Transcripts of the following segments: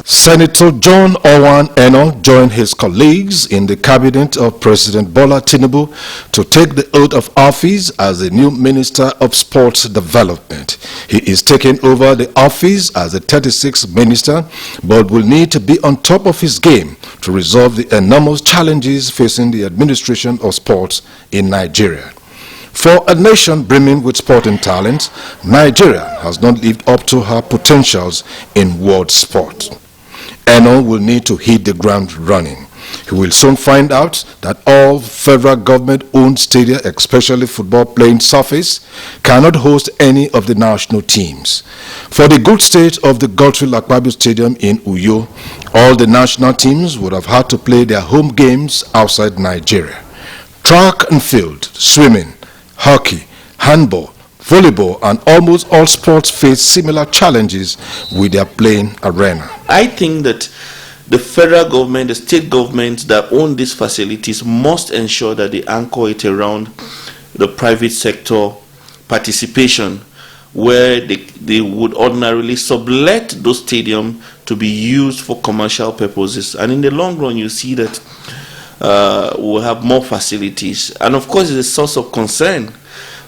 Senator John Owan Enoh joined his colleagues in the cabinet of President Bola Tinubu to take the oath of office as the new Minister of Sports Development. He is taking over the office as the 36th minister, but will need to be on top of his game to resolve the enormous challenges facing the administration of sports in Nigeria. For a nation brimming with sporting talent, Nigeria has not lived up to her potentials in world sport. Enoh will need to hit the ground running. He will soon find out that all federal government-owned stadia, especially football playing surface, cannot host any of the national teams. For the good state of the Godfrey Lakpabio Stadium in Uyo, all the national teams would have had to play their home games outside Nigeria. Track and field, swimming, hockey, handball, volleyball, and almost all sports face similar challenges with their playing arena. I think that the federal government, the state governments that own these facilities must ensure that they anchor it around the private sector participation, where they would ordinarily sublet those stadiums to be used for commercial purposes. And in the long run, you see that we'll have more facilities. And of course, it's a source of concern,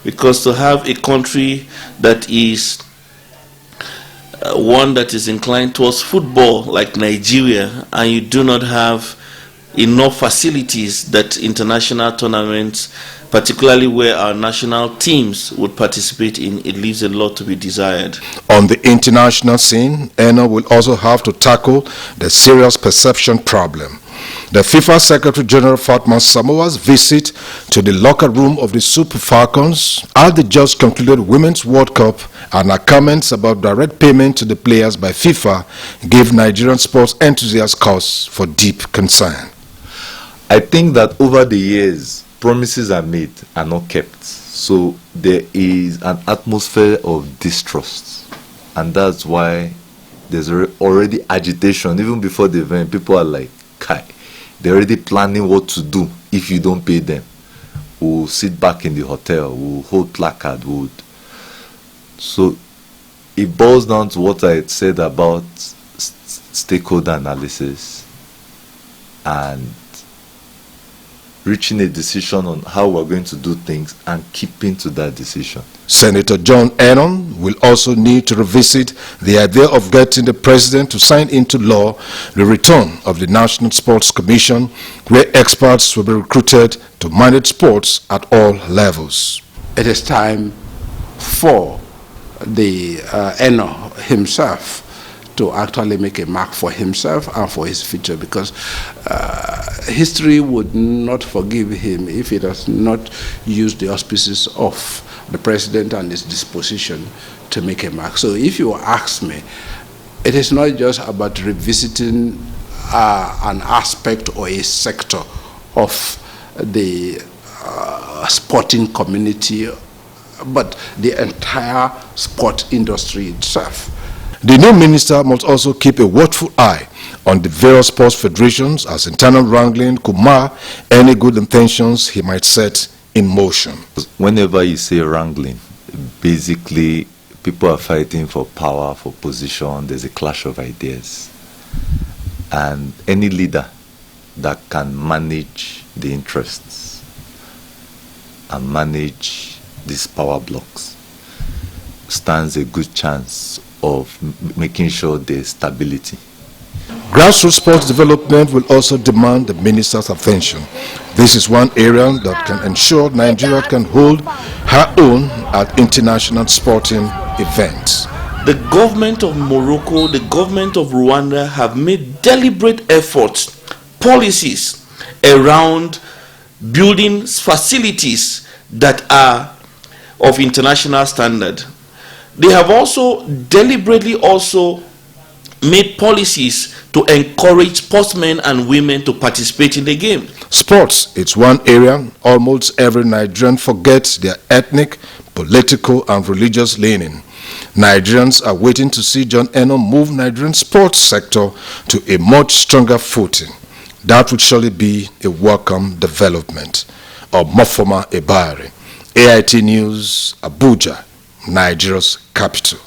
because to have a country that is one that is inclined towards football like Nigeria, and you do not have enough facilities that international tournaments, particularly where our national teams would participate in, it leaves a lot to be desired. On the international scene, Enoh will also have to tackle the serious perception problem. The FIFA Secretary General Fatma Samoa's visit to the locker room of the Super Falcons at the just concluded Women's World Cup and her comments about direct payment to the players by FIFA gave Nigerian sports enthusiasts cause for deep concern. I think that over the years, promises are made and not kept. So there is an atmosphere of distrust. And that's why there's already agitation. Even before the event, people are like, Kai, they're already planning what to do if you don't pay them. We'll sit back in the hotel, we'll hold placard, So it boils down to what I had said about stakeholder analysis and reaching a decision on how we're going to do things and keeping to that decision. Senator John Enoh will also need to revisit the idea of getting the president to sign into law the return of the National Sports Commission, where experts will be recruited to manage sports at all levels. It is time for the Enoh himself to actually make a mark for himself and for his future, because history would not forgive him if he does not use the auspices of the president and his disposition to make a mark. So if you ask me, it is not just about revisiting an aspect or a sector of the sporting community, but the entire sport industry itself. The new minister must also keep a watchful eye on the various sports federations, as internal wrangling could mar any good intentions he might set in motion. Whenever you say wrangling, basically people are fighting for power, for position. There's a clash of ideas. And any leader that can manage the interests and manage these power blocks stands a good chance of making sure there's stability. Grassroots sports development will also demand the minister's attention. This is one area that can ensure Nigeria can hold her own at international sporting events. The government of Morocco, the government of Rwanda have made deliberate efforts, policies around building facilities that are of international standard. They have also deliberately made policies to encourage sportsmen and women to participate in the game. Sports, it's one area almost every Nigerian forgets their ethnic, political, and religious leaning. Nigerians are waiting to see John Enoh move Nigerian sports sector to a much stronger footing. That would surely be a welcome development. Mofoma Ebari, AIT News, Abuja, Nigeria's capital.